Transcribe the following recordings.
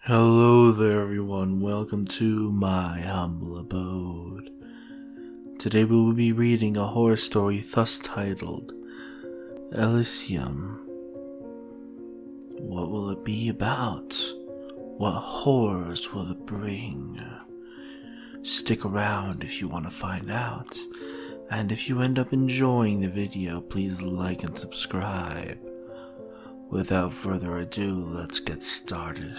Hello there everyone, welcome to my humble abode. Today we will be reading a horror story thus titled, Elysium. What will it be about? What horrors will it bring? Stick around if you want to find out, and if you end up enjoying the video, please like and subscribe. Without further ado, let's get started.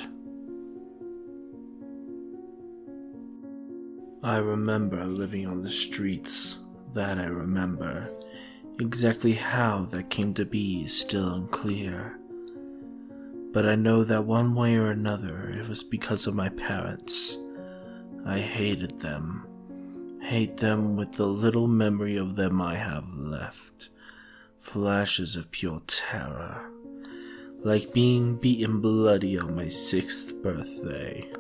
I remember living on the streets, that I remember. Exactly how that came to be is still unclear. But I know that one way or another it was because of my parents. I hated them. Hate them with the little memory of them I have left. Flashes of pure terror. Like being beaten bloody on my 6th birthday.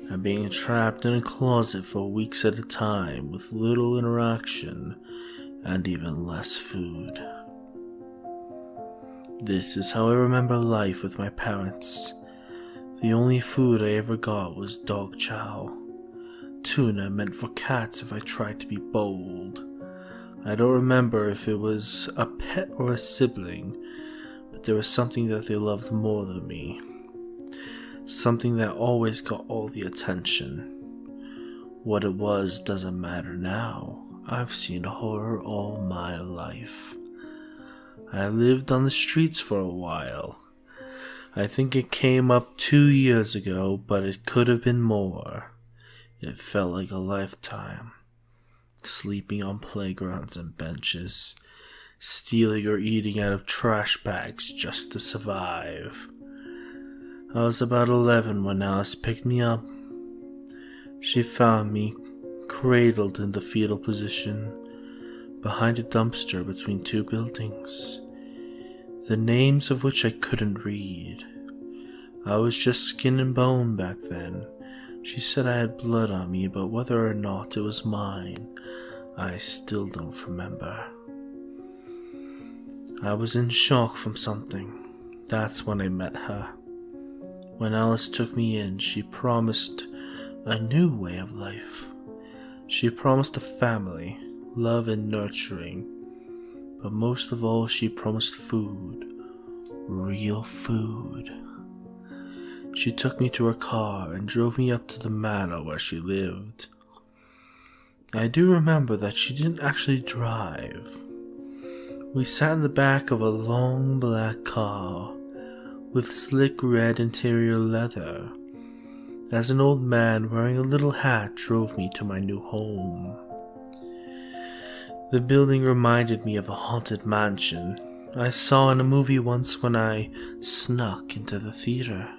And being trapped in a closet for weeks at a time with little interaction and even less food. This is how I remember life with my parents. The only food I ever got was dog chow. Tuna meant for cats if I tried to be bold. I don't remember if it was a pet or a sibling, but there was something that they loved more than me. Something that always got all the attention. What it was doesn't matter now. I've seen horror all my life. I lived on the streets for a while. I think it came up 2 years ago, but it could have been more. It felt like a lifetime. Sleeping on playgrounds and benches. Stealing or eating out of trash bags just to survive. I was about 11 when Alice picked me up. She found me, cradled in the fetal position, behind a dumpster between 2 buildings, the names of which I couldn't read. I was just skin and bone back then. She said I had blood on me, but whether or not it was mine, I still don't remember. I was in shock from something. That's when I met her. When Alice took me in, she promised a new way of life. She promised a family, love and nurturing. But most of all, she promised food. Real food. She took me to her car and drove me up to the manor where she lived. I do remember that she didn't actually drive. We sat in the back of a long black car with slick red interior leather, as an old man wearing a little hat drove me to my new home. The building reminded me of a haunted mansion I saw in a movie once when I snuck into the theater.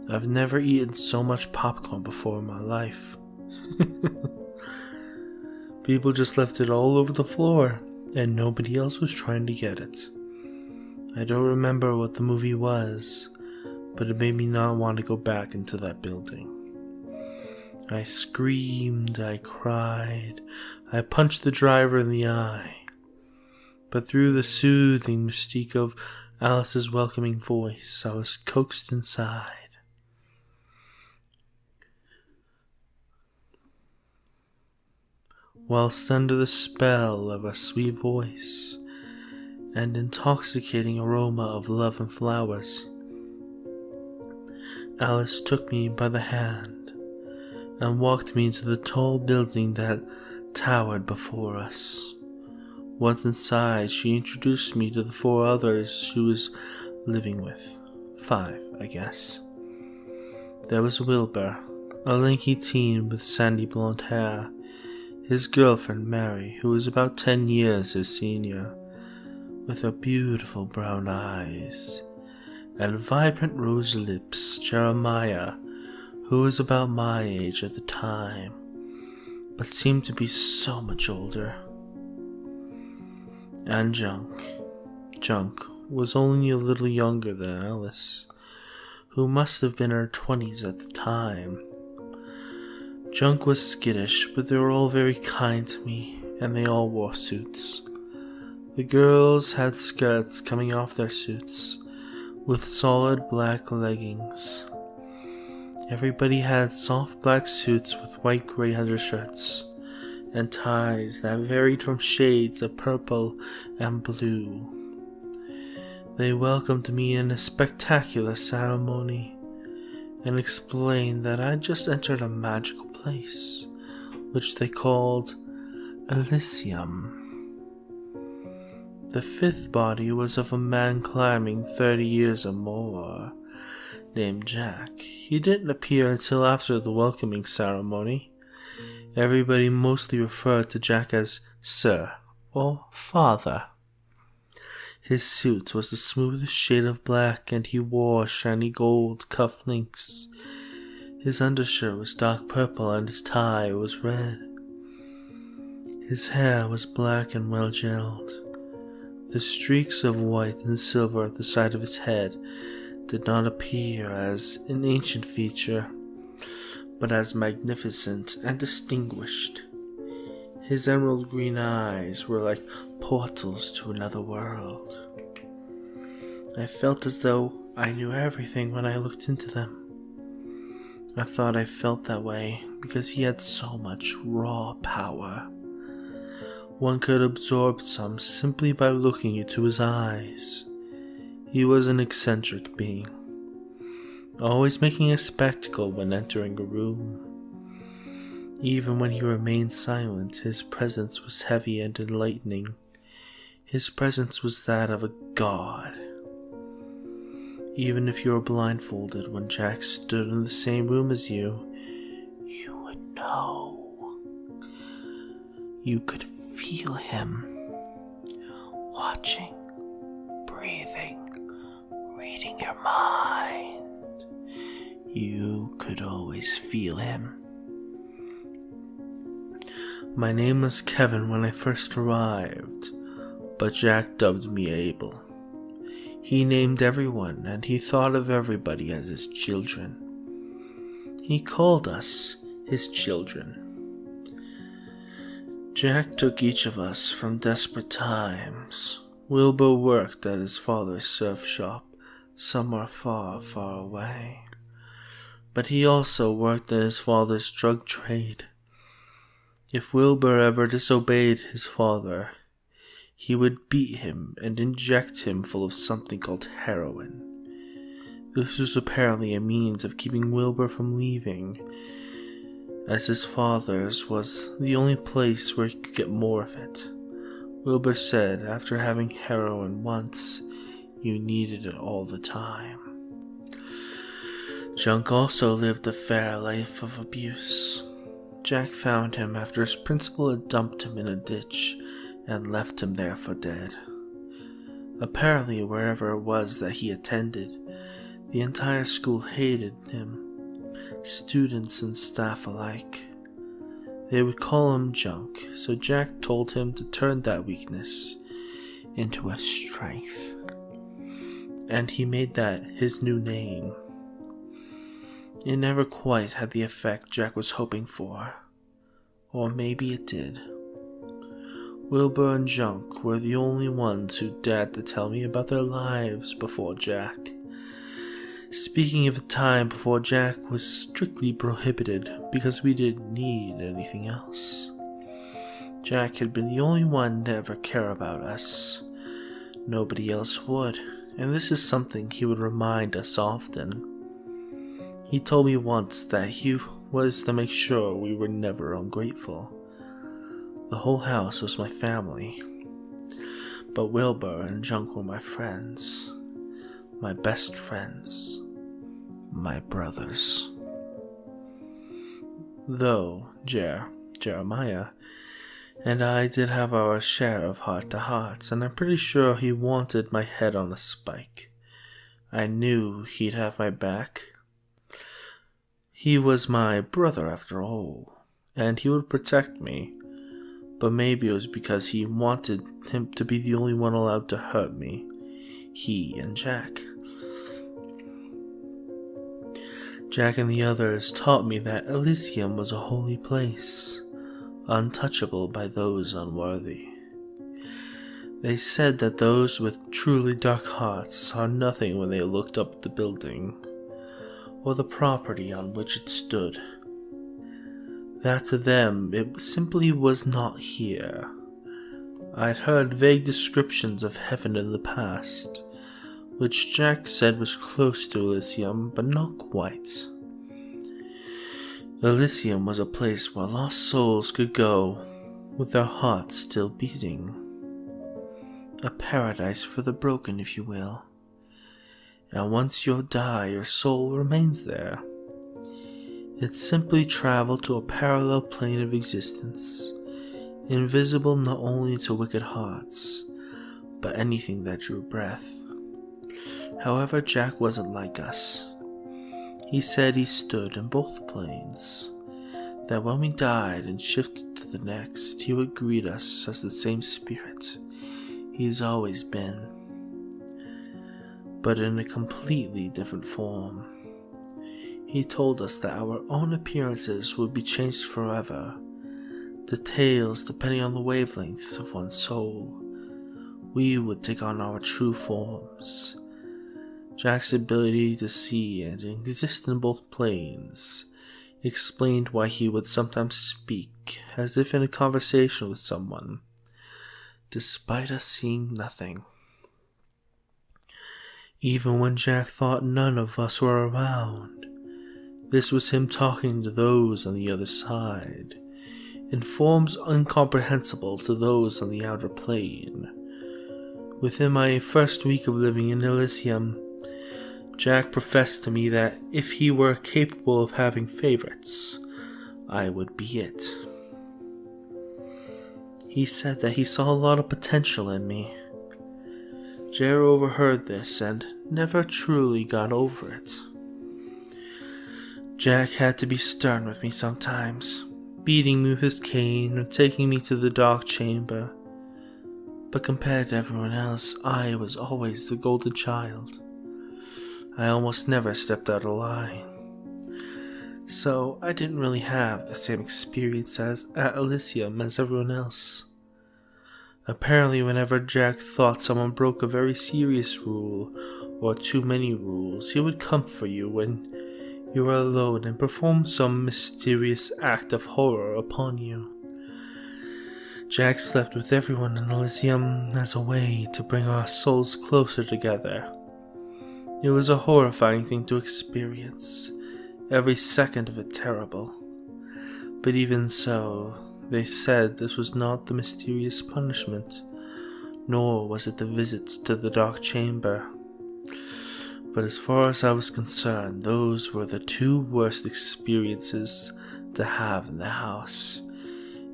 I've never eaten so much popcorn before in my life. People just left it all over the floor, and nobody else was trying to get it. I don't remember what the movie was, but it made me not want to go back into that building. I screamed, I cried, I punched the driver in the eye. But through the soothing mystique of Alice's welcoming voice, I was coaxed inside. Whilst under the spell of her sweet voice and intoxicating aroma of love and flowers, Alice took me by the hand and walked me into the tall building that towered before us. Once inside, she introduced me to the 4 others she was living with. 5, I guess. There was Wilbur, a lanky teen with sandy blonde hair, his girlfriend Mary, who was about 10 years his senior, with her beautiful brown eyes and vibrant rose lips, Jeremiah, who was about my age at the time, but seemed to be so much older. And Junk. Junk was only a little younger than Alice, who must have been in her 20s at the time. Junk was skittish, but they were all very kind to me, and they all wore suits. The girls had skirts coming off their suits, with solid black leggings. Everybody had soft black suits with white-gray undershirts and ties that varied from shades of purple and blue. They welcomed me in a spectacular ceremony and explained that I just entered a magical place, which they called Elysium. The fifth body was of a man climbing 30 years or more, named Jack. He didn't appear until after the welcoming ceremony. Everybody mostly referred to Jack as Sir or Father. His suit was the smoothest shade of black, and he wore shiny gold cufflinks. His undershirt was dark purple and his tie was red. His hair was black and well gelled. The streaks of white and silver at the side of his head did not appear as an ancient feature, but as magnificent and distinguished. His emerald green eyes were like portals to another world. I felt as though I knew everything when I looked into them. I thought I felt that way because he had so much raw power. One could absorb some simply by looking into his eyes. He was an eccentric being, always making a spectacle when entering a room. Even when he remained silent, his presence was heavy and enlightening. His presence was that of a god. Even if you were blindfolded when Jack stood in the same room as you, you would know. You could feel him, watching, breathing, reading your mind. You could always feel him. My name was Kevin when I first arrived, but Jack dubbed me Abel. He named everyone, and he thought of everybody as his children. He called us his children. Jack took each of us from desperate times. Wilbur worked at his father's surf shop, somewhere far, far away. But he also worked in his father's drug trade. If Wilbur ever disobeyed his father, he would beat him and inject him full of something called heroin. This was apparently a means of keeping Wilbur from leaving, as his father's was the only place where he could get more of it. Wilbur said after having heroin once, you needed it all the time. Junk also lived a fair life of abuse. Jack found him after his principal had dumped him in a ditch and left him there for dead. Apparently, wherever it was that he attended, the entire school hated him, students and staff alike. They would call him Junk, so Jack told him to turn that weakness into a strength. And he made that his new name. It never quite had the effect Jack was hoping for. Or maybe it did. Wilbur and Junk were the only ones who dared to tell me about their lives before Jack. Speaking of a time before Jack was strictly prohibited because we didn't need anything else. Jack had been the only one to ever care about us. Nobody else would, and this is something he would remind us often. He told me once that he was to make sure we were never ungrateful. The whole house was my family, but Wilbur and Junk were my friends, my best friends, my brothers. Though Jeremiah, and I did have our share of heart-to-hearts, and I'm pretty sure he wanted my head on a spike. I knew he'd have my back. He was my brother after all, and he would protect me. But maybe it was because he wanted him to be the only one allowed to hurt me. He and Jack. Jack and the others taught me that Elysium was a holy place, untouchable by those unworthy. They said that those with truly dark hearts saw nothing when they looked up at the building. or the property on which it stood. That to them it simply was not here. I'd heard vague descriptions of heaven in the past, which Jack said was close to Elysium, but not quite. Elysium was a place where lost souls could go, with their hearts still beating. A paradise for the broken, if you will. And once you die, your soul remains there. It simply traveled to a parallel plane of existence, invisible not only to wicked hearts, but anything that drew breath. However, Jack wasn't like us. He said he stood in both planes, that when we died and shifted to the next, he would greet us as the same spirit he's always been, but in a completely different form. He told us that our own appearances would be changed forever, details depending on the wavelengths of one's soul. We would take on our true forms. Jack's ability to see and exist in both planes explained why he would sometimes speak as if in a conversation with someone, despite us seeing nothing. Even when Jack thought none of us were around, this was him talking to those on the other side, in forms incomprehensible to those on the outer plane. Within my first week of living in Elysium, Jack professed to me that if he were capable of having favorites, I would be it. He said that he saw a lot of potential in me. Jer overheard this and never truly got over it. Jack had to be stern with me sometimes, beating me with his cane or taking me to the dark chamber. But compared to everyone else, I was always the golden child. I almost never stepped out of line. So I didn't really have the same experience at Elysium as everyone else. Apparently, whenever Jack thought someone broke a very serious rule or too many rules, he would come for you when you were alone and perform some mysterious act of horror upon you. Jack slept with everyone in Elysium as a way to bring our souls closer together. It was a horrifying thing to experience, every second of it terrible. But even so, they said this was not the mysterious punishment, nor was it the visits to the dark chamber. But as far as I was concerned, those were the two worst experiences to have in the house.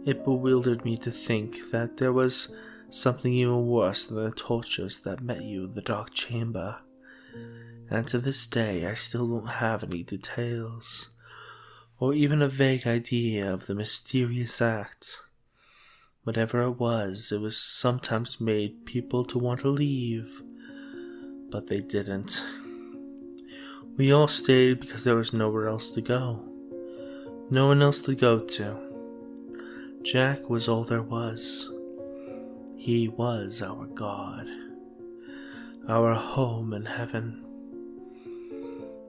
It bewildered me to think that there was something even worse than the tortures that met you in the dark chamber. And to this day, I still don't have any details, or even a vague idea of the mysterious act. Whatever it was sometimes made people to want to leave, but they didn't. We all stayed because there was nowhere else to go. No one else to go to. Jack was all there was. He was our God, our home in heaven.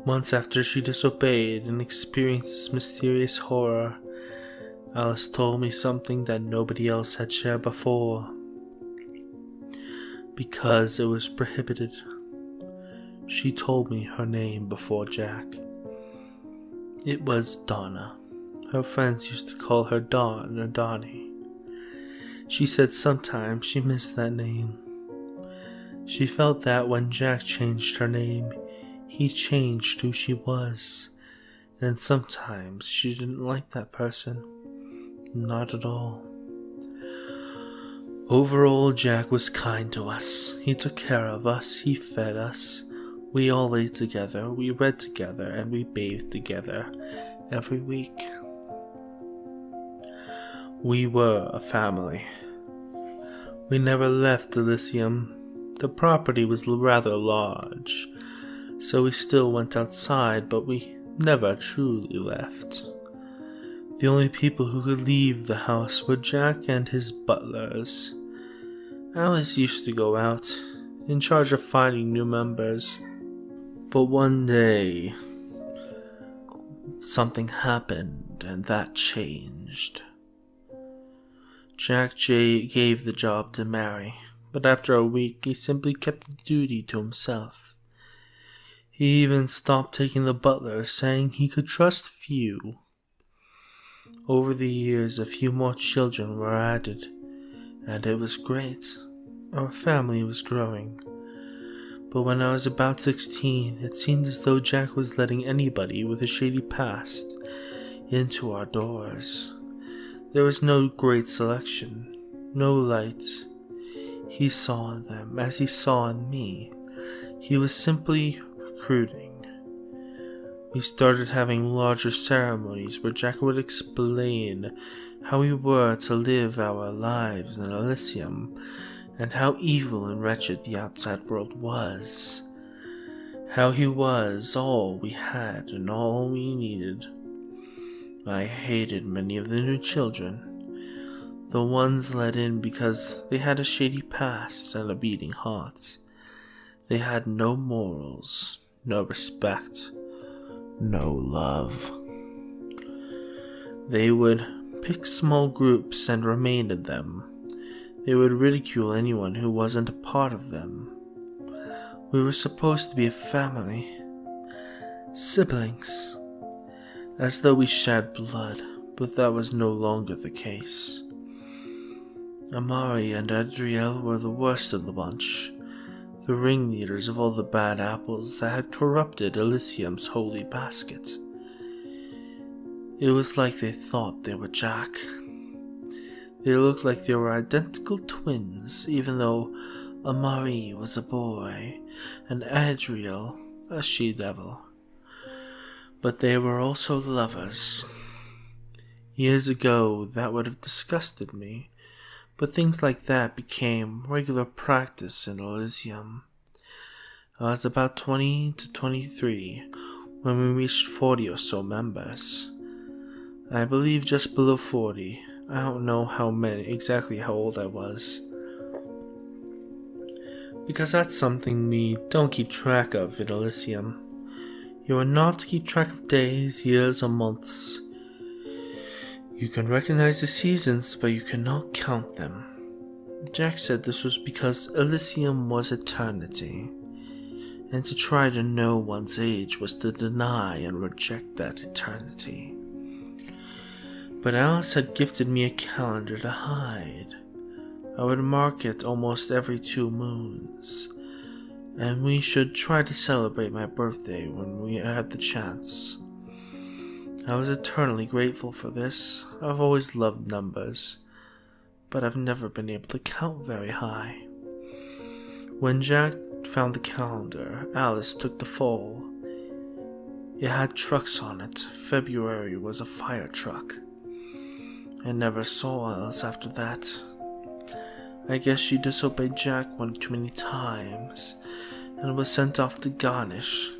Months after she disobeyed and experienced this mysterious horror, Alice told me something that nobody else had shared before. Because it was prohibited, she told me her name before Jack. It was Donna. Her friends used to call her Dawn or Donnie. She said sometimes she missed that name. She felt that when Jack changed her name, he changed who she was, and sometimes she didn't like that person. Not at all. Overall, Jack was kind to us. He took care of us, he fed us. We all ate together, we read together, and we bathed together every week. We were a family. We never left Elysium. The property was rather large, so we still went outside, but we never truly left. The only people who could leave the house were Jack and his butlers. Alice used to go out, in charge of finding new members. But one day, something happened and that changed. Jack gave the job to Mary, but after a week he simply kept the duty to himself. He even stopped taking the butler, saying he could trust few. Over the years, a few more children were added, and it was great. Our family was growing. But when I was about 16, it seemed as though Jack was letting anybody with a shady past into our doors. There was no great selection, no light. He saw in them as he saw in me. He was simply recruiting. We started having larger ceremonies where Jack would explain how we were to live our lives in Elysium, and how evil and wretched the outside world was. How he was all we had and all we needed. I hated many of the new children, the ones let in because they had a shady past and a beating heart. They had no morals, no respect, no love. They would pick small groups and remain in them. They would ridicule anyone who wasn't a part of them. We were supposed to be a family, siblings, as though we shed blood, but that was no longer the case. Amari and Adriel were the worst of the bunch, the ringleaders of all the bad apples that had corrupted Elysium's holy basket. It was like they thought they were Jack. They looked like they were identical twins, even though Amari was a boy and Adriel a she-devil. But they were also lovers. Years ago, that would have disgusted me, but things like that became regular practice in Elysium. I was about 20 to 23 when we reached 40 or so members. I believe just below 40. I don't know exactly how old I was, because that's something we don't keep track of in Elysium. You are not to keep track of days, years, or months. You can recognize the seasons, but you cannot count them. Jack said this was because Elysium was eternity, and to try to know one's age was to deny and reject that eternity. But Alice had gifted me a calendar to hide. I would mark it almost every 2 moons, and we should try to celebrate my birthday when we had the chance. I was eternally grateful for this. I've always loved numbers, but I've never been able to count very high. When Jack found the calendar, Alice took the fall. It had trucks on it. February was a fire truck. I never saw Alice after that. I guess she disobeyed Jack one too many times and was sent off to Garnish.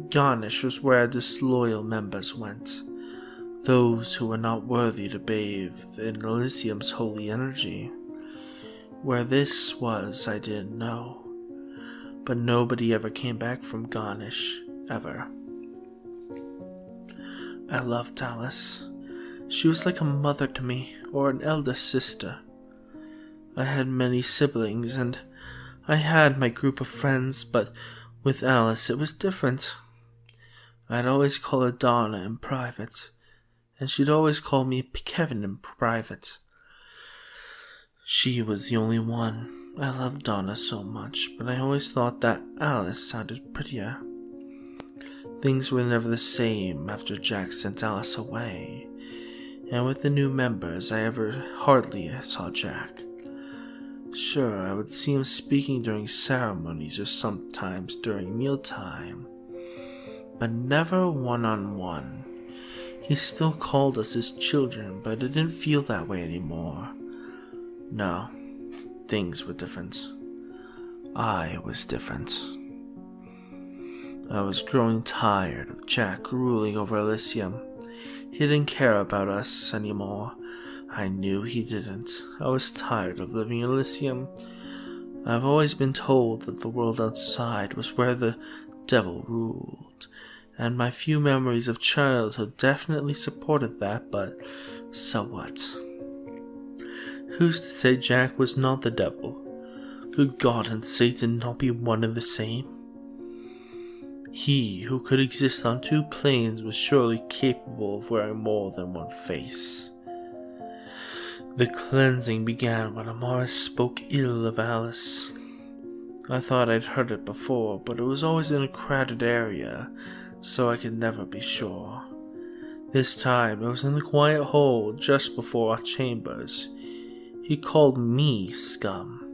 Garnish was where disloyal members went, those who were not worthy to bathe in Elysium's holy energy. Where this was, I didn't know, but nobody ever came back from Garnish, ever. I loved Alice. She was like a mother to me, or an elder sister. I had many siblings, and I had my group of friends, but with Alice it was different. I'd always call her Donna in private, and she'd always call me Kevin in private. She was the only one. I loved Donna so much, but I always thought that Alice sounded prettier. Things were never the same after Jack sent Alice away, and with the new members I hardly saw Jack. Sure, I would see him speaking during ceremonies or sometimes during mealtime, but never one-on-one. He still called us his children, but it didn't feel that way anymore. No, things were different. I was different. I was growing tired of Jack ruling over Elysium. He didn't care about us anymore. I knew he didn't. I was tired of living in Elysium. I've always been told that the world outside was where the devil ruled, and my few memories of childhood definitely supported that, but so what? Who's to say Jack was not the devil? Could God and Satan not be one and the same? He who could exist on two planes was surely capable of wearing more than one face. The cleansing began when Amaris spoke ill of Alice. I thought I'd heard it before, but it was always in a crowded area, so I could never be sure. This time, it was in the quiet hall just before our chambers. He called me scum,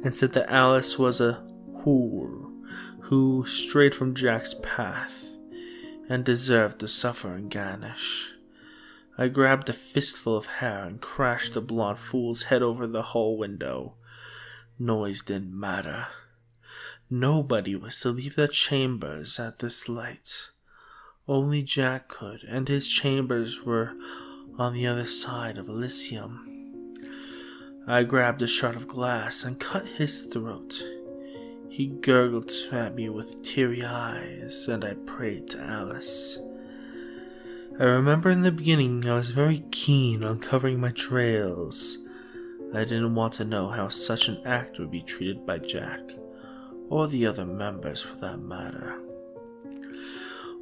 and said that Alice was a whore who strayed from Jack's path, and deserved to suffer and garnish. I grabbed a fistful of hair and crashed the blonde fool's head over the hall window. Noise didn't matter. Nobody was to leave their chambers at this light. Only Jack could, and his chambers were on the other side of Elysium. I grabbed a shard of glass and cut his throat. He gurgled at me with teary eyes, and I prayed to Alice. I remember in the beginning I was very keen on covering my trails. I didn't want to know how such an act would be treated by Jack, or the other members for that matter.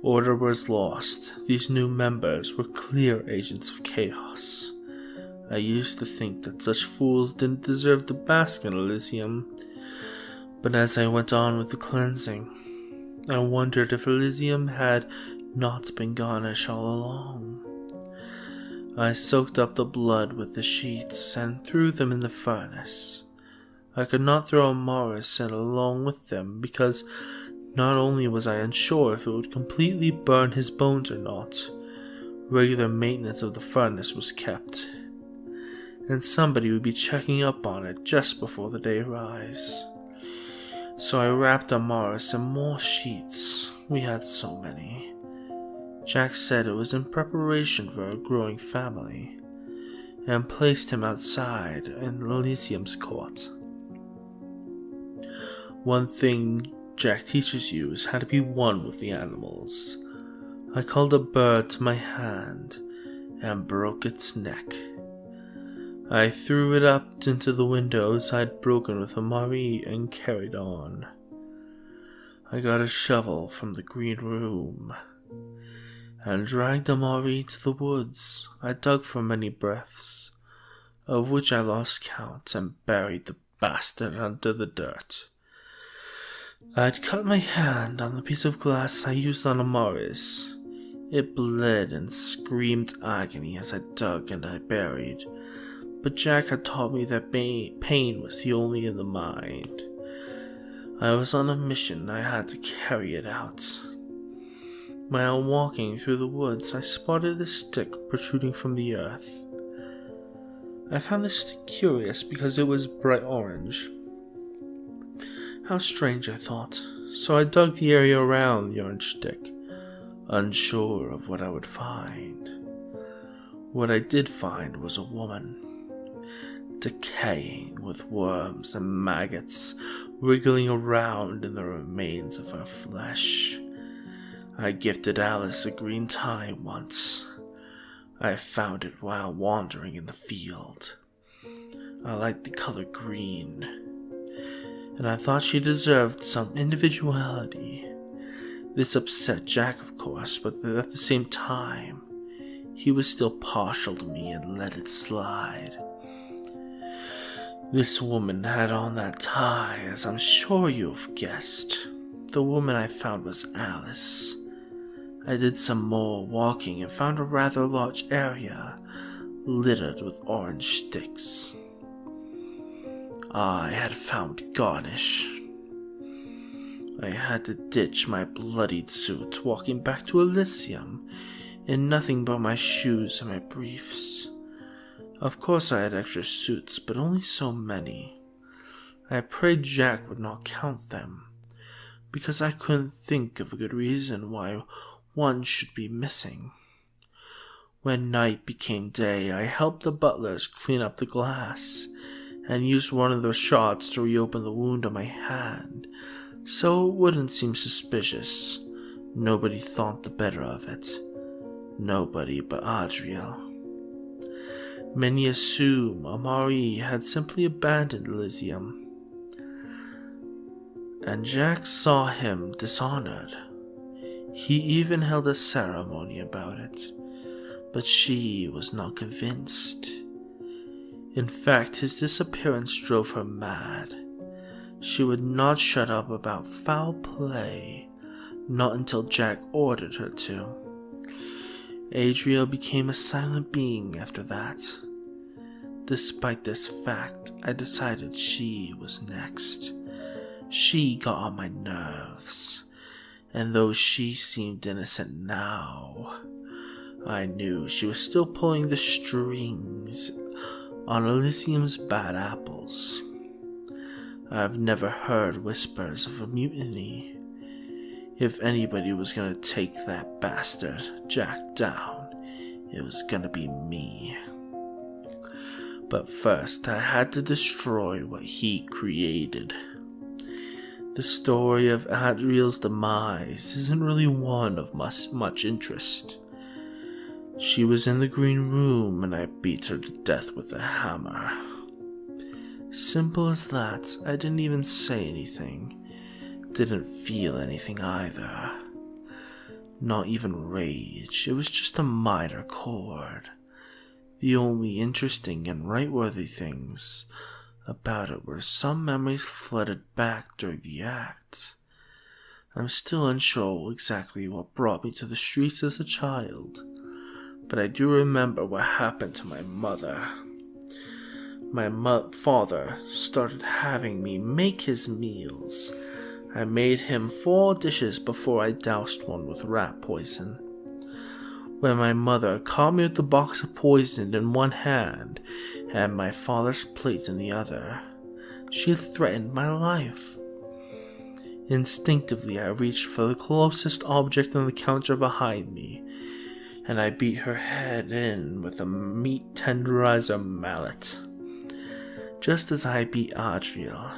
Order was lost. These new members were clear agents of chaos. I used to think that such fools didn't deserve to bask in Elysium, but as I went on with the cleansing, I wondered if Elysium had not been garnished all along. I soaked up the blood with the sheets and threw them in the furnace. I could not throw Amaris in along with them because not only was I unsure if it would completely burn his bones or not, regular maintenance of the furnace was kept, and somebody would be checking up on it just before the day rise. So I wrapped Amaris in more sheets. We had so many. Jack said it was in preparation for a growing family, and placed him outside in Elysium's court. One thing Jack teaches you is how to be one with the animals. I called a bird to my hand and broke its neck. I threw it up into the windows I'd broken with Amari and carried on. I got a shovel from the green room and dragged Amari to the woods. I dug for many breaths, of which I lost count, and buried the bastard under the dirt. I'd cut my hand on the piece of glass I used on Amaris. It bled and screamed agony as I dug and I buried, but Jack had taught me that pain was only in the mind. I was on a mission, I had to carry it out. While walking through the woods, I spotted a stick protruding from the earth. I found the stick curious because it was bright orange. How strange, I thought, so I dug the area around the orange stick, unsure of what I would find. What I did find was a woman, decaying with worms and maggots wriggling around in the remains of her flesh. I gifted Alice a green tie once. I found it while wandering in the field. I liked the color green, and I thought she deserved some individuality. This upset Jack, of course, but at the same time, he was still partial to me and let it slide. This woman had on that tie, as I'm sure you've guessed. The woman I found was Alice. I did some more walking and found a rather large area littered with orange sticks. I had found garnish. I had to ditch my bloodied suit walking back to Elysium in nothing but my shoes and my briefs. Of course I had extra suits, but only so many. I prayed Jack would not count them, because I couldn't think of a good reason why one should be missing. When night became day, I helped the butlers clean up the glass, and used one of their shots to reopen the wound on my hand, so it wouldn't seem suspicious, Nobody thought the better of it. Nobody but Adriel. Many assume Amari had simply abandoned Elysium, and Jack saw him dishonored. He even held a ceremony about it, but she was not convinced. In fact, his disappearance drove her mad. She would not shut up about foul play, not until Jack ordered her to. Adriel became a silent being after that. Despite this fact, I decided she was next. She got on my nerves, and though she seemed innocent now, I knew she was still pulling the strings on Elysium's bad apples. I've never heard whispers of a mutiny. If anybody was gonna take that bastard Jack down, it was gonna be me. But first, I had to destroy what he created. The story of Adriel's demise isn't really one of much interest. She was in the green room and I beat her to death with a hammer. Simple as that. I didn't even say anything. Didn't feel anything either. Not even rage. It was just a minor chord. The only interesting and right-worthy things about it were some memories flooded back during the act. I'm still unsure exactly what brought me to the streets as a child, but I do remember what happened to my mother. My father started having me make his meals. I made him 4 dishes before I doused one with rat poison. When my mother caught me with the box of poison in one hand and my father's plate in the other, she threatened my life. Instinctively, I reached for the closest object on the counter behind me, and I beat her head in with a meat tenderizer mallet, just as I beat Adriel.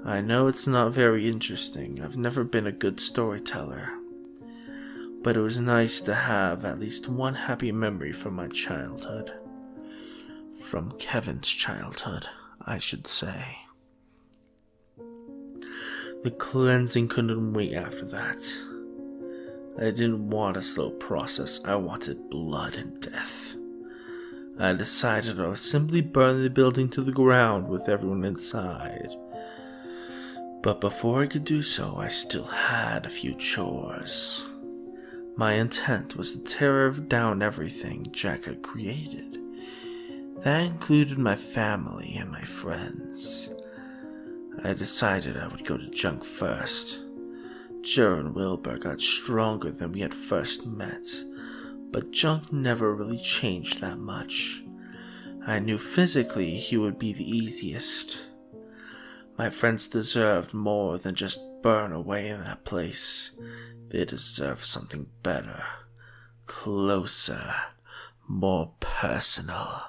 I know it's not very interesting. I've never been a good storyteller, but it was nice to have at least one happy memory from my childhood. From Kevin's childhood, I should say. The cleansing couldn't wait after that. I didn't want a slow process, I wanted blood and death. I decided I would simply burn the building to the ground with everyone inside. But before I could do so, I still had a few chores. My intent was to tear down everything Jack had created. That included my family and my friends. I decided I would go to Junk first. Joe and Wilbur got stronger than we had first met, but Junk never really changed that much. I knew physically he would be the easiest. My friends deserved more than just burn away in that place. They deserved something better, closer, more personal.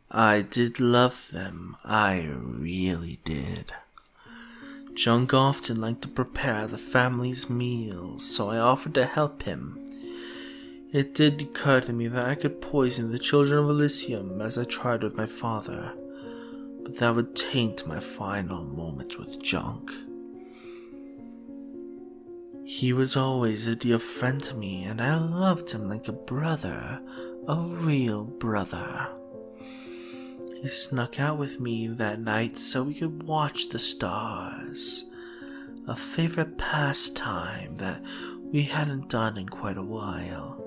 I did love them, I really did. Junk often liked to prepare the family's meals, so I offered to help him. It did occur to me that I could poison the children of Elysium as I tried with my father, but that would taint my final moments with Junk. He was always a dear friend to me, and I loved him like a brother, a real brother. He snuck out with me that night so we could watch the stars, a favorite pastime that we hadn't done in quite a while.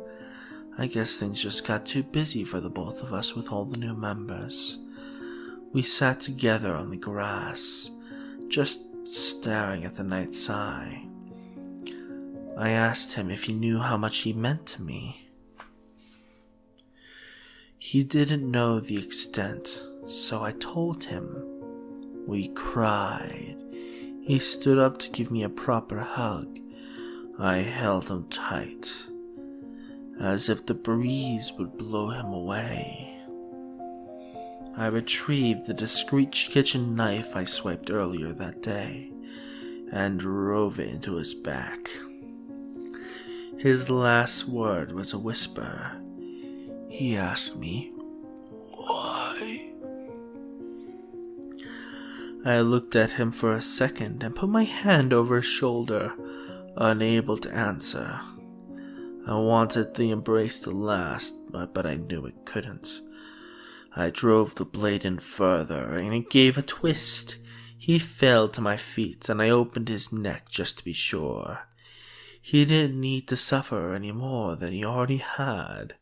I guess things just got too busy for the both of us with all the new members. We sat together on the grass, just staring at the night sky. I asked him if he knew how much he meant to me. He didn't know the extent, so I told him. We cried. He stood up to give me a proper hug. I held him tight, as if the breeze would blow him away. I retrieved the discreet kitchen knife I swiped earlier that day and drove it into his back. His last word was a whisper. He asked me, "Why?" I looked at him for a second and put my hand over his shoulder, unable to answer. I wanted the embrace to last, but I knew it couldn't. I drove the blade in further, and it gave a twist. He fell to my feet, and I opened his neck just to be sure. He didn't need to suffer any more than he already had.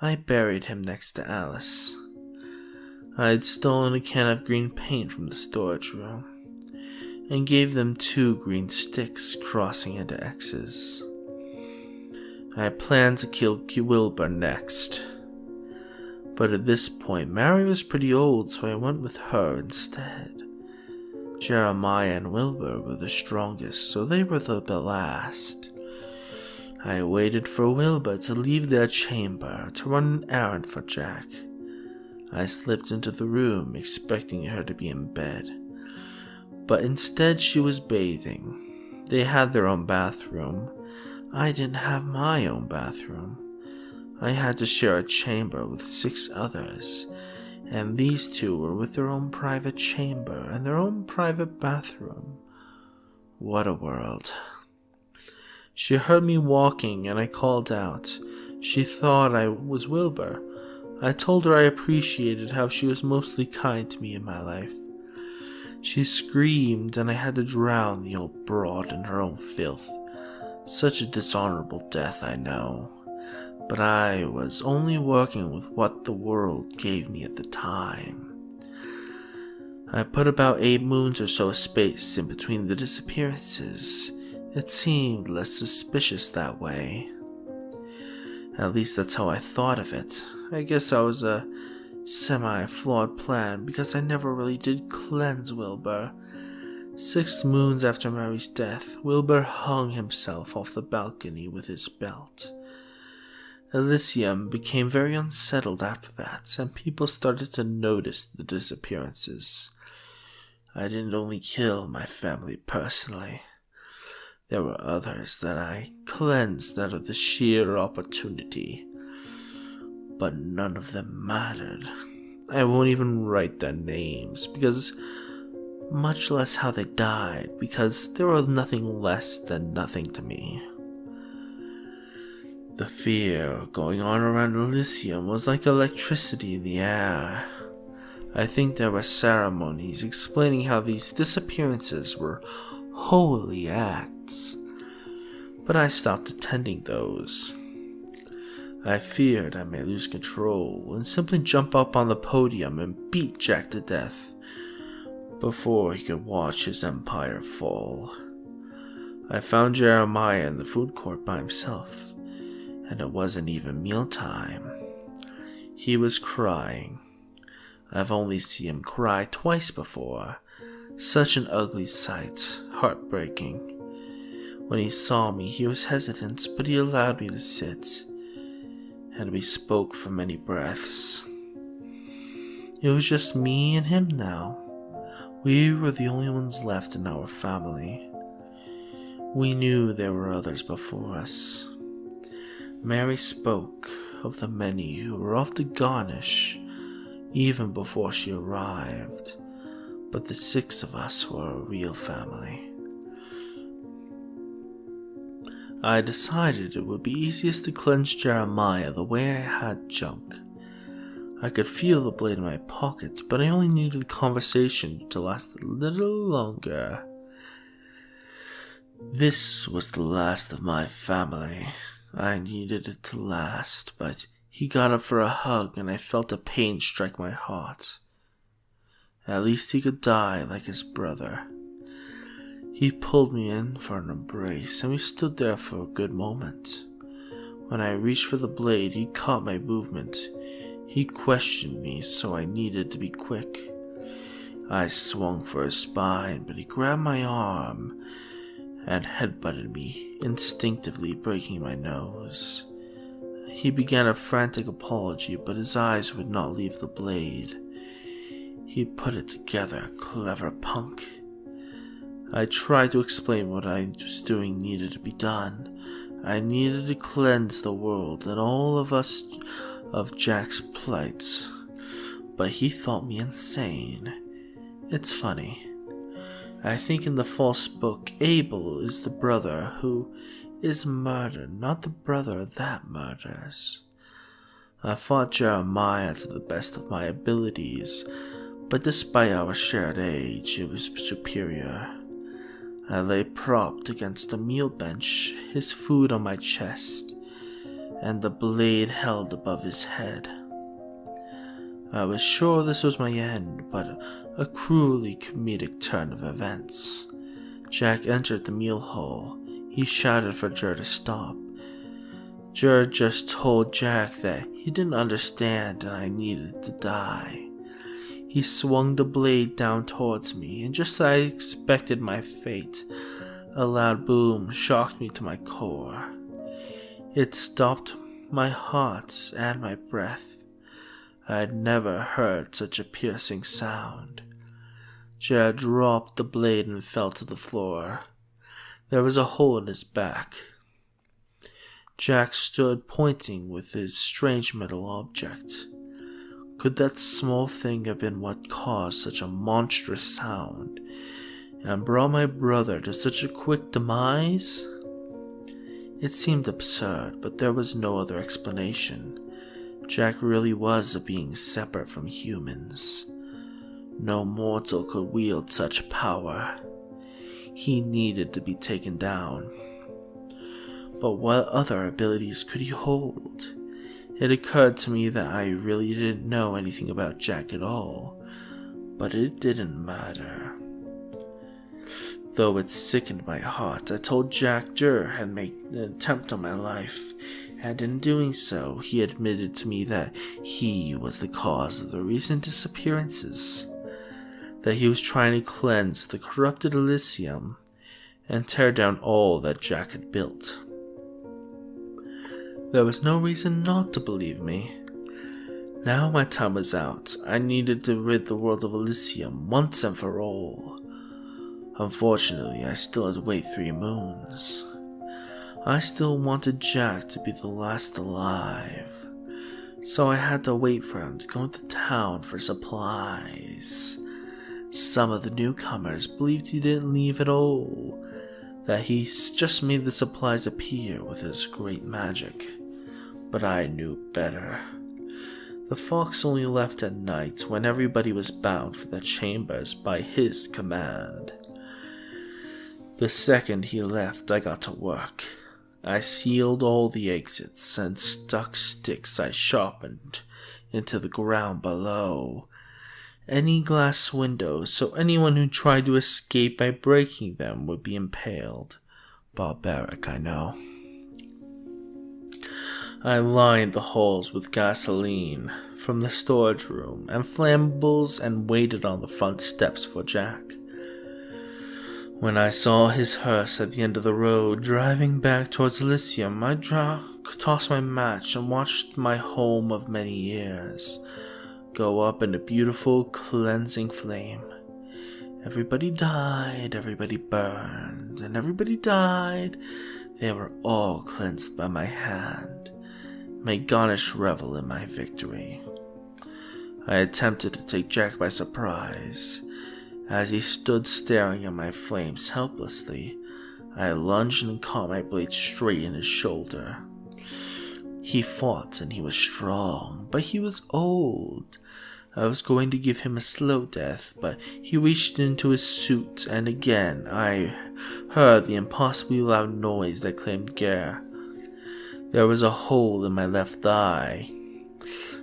I buried him next to Alice. I had stolen a can of green paint from the storage room, and gave them 2 green sticks crossing into X's. I planned to kill Wilbur next, but at this point Mary was pretty old, so I went with her instead. Jeremiah and Wilbur were the strongest, so they were the last. I waited for Wilbur to leave their chamber to run an errand for Jack. I slipped into the room expecting her to be in bed, but instead she was bathing. They had their own bathroom. I didn't have my own bathroom. I had to share a chamber with 6 others, and these 2 were with their own private chamber and their own private bathroom. What a world. She heard me walking and I called out. She thought I was Wilbur. I told her I appreciated how she was mostly kind to me in my life. She screamed and I had to drown the old broad in her own filth. Such a dishonorable death, I know. But I was only working with what the world gave me at the time. I put about 8 moons or so of space in between the disappearances. It seemed less suspicious that way. At least that's how I thought of it. I guess I was a semi-flawed plan because I never really did cleanse Wilbur. 6 moons after Mary's death, Wilbur hung himself off the balcony with his belt. Elysium became very unsettled after that, and people started to notice the disappearances. I didn't only kill my family personally. There were others that I cleansed out of the sheer opportunity. But none of them mattered. I won't even write their names, much less how they died, because they were nothing less than nothing to me. The fear going on around Elysium was like electricity in the air. I think there were ceremonies explaining how these disappearances were holy acts, but I stopped attending those. I feared I may lose control and simply jump up on the podium and beat Jack to death before he could watch his empire fall. I found Jeremiah in the food court by himself, and it wasn't even mealtime. He was crying. I've only seen him cry twice before. Such an ugly sight, heartbreaking. When he saw me, he was hesitant, but he allowed me to sit, and we spoke for many breaths. It was just me and him now. We were the only ones left in our family. We knew there were others before us. Mary spoke of the many who were off to garnish even before she arrived, but the 6 of us were a real family. I decided it would be easiest to cleanse Jeremiah the way I had junk. I could feel the blade in my pocket, but I only needed the conversation to last a little longer. This was the last of my family. I needed it to last, but he got up for a hug and I felt a pain strike my heart. At least he could die like his brother. He pulled me in for an embrace and we stood there for a good moment. When I reached for the blade, he caught my movement. He questioned me, so I needed to be quick. I swung for his spine, but he grabbed my arm and headbutted me, instinctively breaking my nose. He began a frantic apology, but his eyes would not leave the blade. He put it together, clever punk. I tried to explain what I was doing needed to be done. I needed to cleanse the world and all of us of Jack's plight, but he thought me insane. It's funny. I think in the false book, Abel is the brother who is murdered, not the brother that murders. I fought Jeremiah to the best of my abilities, but despite our shared age, it was superior. I lay propped against the meal bench, his food on my chest, and the blade held above his head. I was sure this was my end, but a cruelly comedic turn of events. Jack entered the meal hall. He shouted for Jer to stop. Jer just told Jack that he didn't understand and I needed to die. He swung the blade down towards me, and just as I expected my fate, a loud boom shocked me to my core. It stopped my heart and my breath. I had never heard such a piercing sound. Jer dropped the blade and fell to the floor. There was a hole in his back. Jack stood pointing with his strange metal object. Could that small thing have been what caused such a monstrous sound and brought my brother to such a quick demise? It seemed absurd, but there was no other explanation. Jack really was a being separate from humans. No mortal could wield such power. He needed to be taken down. But what other abilities could he hold? It occurred to me that I really didn't know anything about Jack at all, but it didn't matter. Though it sickened my heart, I told Jack Jer had made an attempt on my life, and in doing so, he admitted to me that he was the cause of the recent disappearances, that he was trying to cleanse the corrupted Elysium and tear down all that Jack had built. There was no reason not to believe me. Now my time was out. I needed to rid the world of Elysium once and for all. Unfortunately, I still had to wait 3 moons. I still wanted Jack to be the last alive, so I had to wait for him to go into town for supplies. Some of the newcomers believed he didn't leave at all, that he just made the supplies appear with his great magic. But I knew better. The fox only left at night when everybody was bound for their chambers by his command. The second he left, I got to work. I sealed all the exits and stuck sticks I sharpened into the ground below any glass windows, so anyone who tried to escape by breaking them would be impaled. Barbaric, I know. I lined the halls with gasoline from the storage room and flammables and waited on the front steps for Jack. When I saw his hearse at the end of the road driving back towards Elysium, I tossed my match and watched my home of many years go up in a beautiful cleansing flame. Everybody died, everybody burned, and everybody died. They were all cleansed by my hand. May Ganesh revel in my victory. I attempted to take Jack by surprise. As he stood staring at my flames helplessly, I lunged and caught my blade straight in his shoulder. He fought and he was strong, but he was old. I was going to give him a slow death, but he reached into his suit, and again I heard the impossibly loud noise that claimed Gare. There was a hole in my left eye.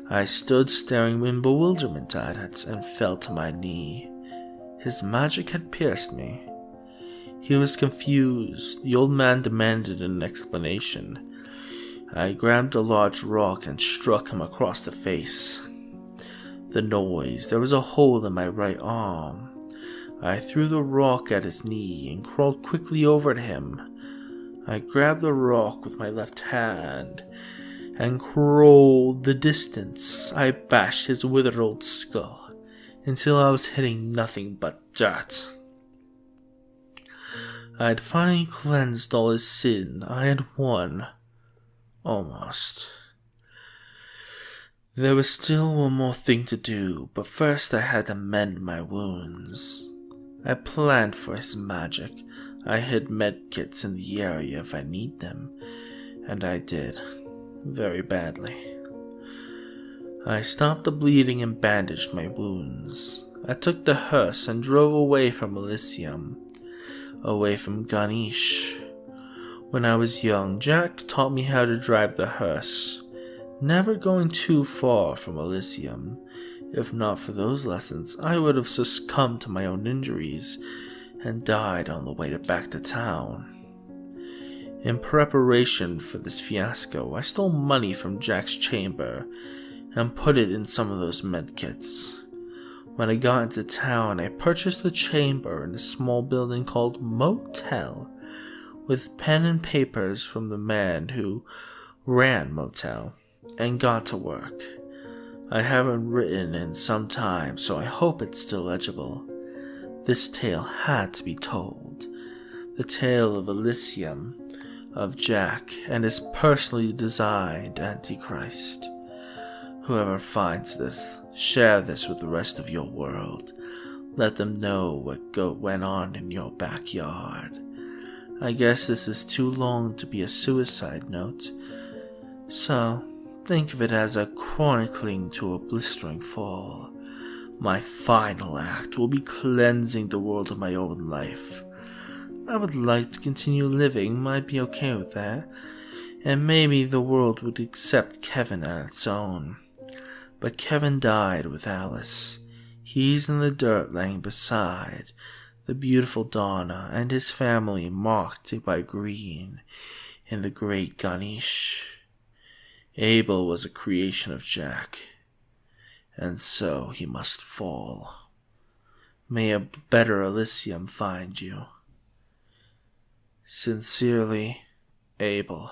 I stood staring in bewilderment at it and fell to my knee. His magic had pierced me. He was confused. The old man demanded an explanation. I grabbed a large rock and struck him across the face. The noise. There was a hole in my right arm. I threw the rock at his knee and crawled quickly over to him. I grabbed the rock with my left hand and crawled the distance. I bashed his withered old skull until I was hitting nothing but dirt. I had finally cleansed all his sin. I had won. Almost. There was still one more thing to do, but first I had to mend my wounds. I planned for his magic. I hid medkits in the area if I need them, and I did. Very badly. I stopped the bleeding and bandaged my wounds. I took the hearse and drove away from Elysium, away from Ganesh. When I was young, Jack taught me how to drive the hearse, never going too far from Elysium. If not for those lessons, I would have succumbed to my own injuries and died on the way back to town. In preparation for this fiasco, I stole money from Jack's chamber and put it in some of those medkits. When I got into town, I purchased a chamber in a small building called Motel, with pen and papers from the man who ran Motel, and got to work. I haven't written in some time, so I hope it's still legible. This tale had to be told. The tale of Elysium, of Jack, and his personally designed Antichrist. Whoever finds this, share this with the rest of your world. Let them know what went on in your backyard. I guess this is too long to be a suicide note, so think of it as a chronicling to a blistering fall. My final act will be cleansing the world of my own life. I would like to continue living, might be okay with that, and maybe the world would accept Kevin on its own. But Kevin died with Alice. He's in the dirt laying beside the beautiful Donna and his family marked by green in the great Ganesh. Abel was a creation of Jack, and so he must fall. May a better Elysium find you. Sincerely, Abel.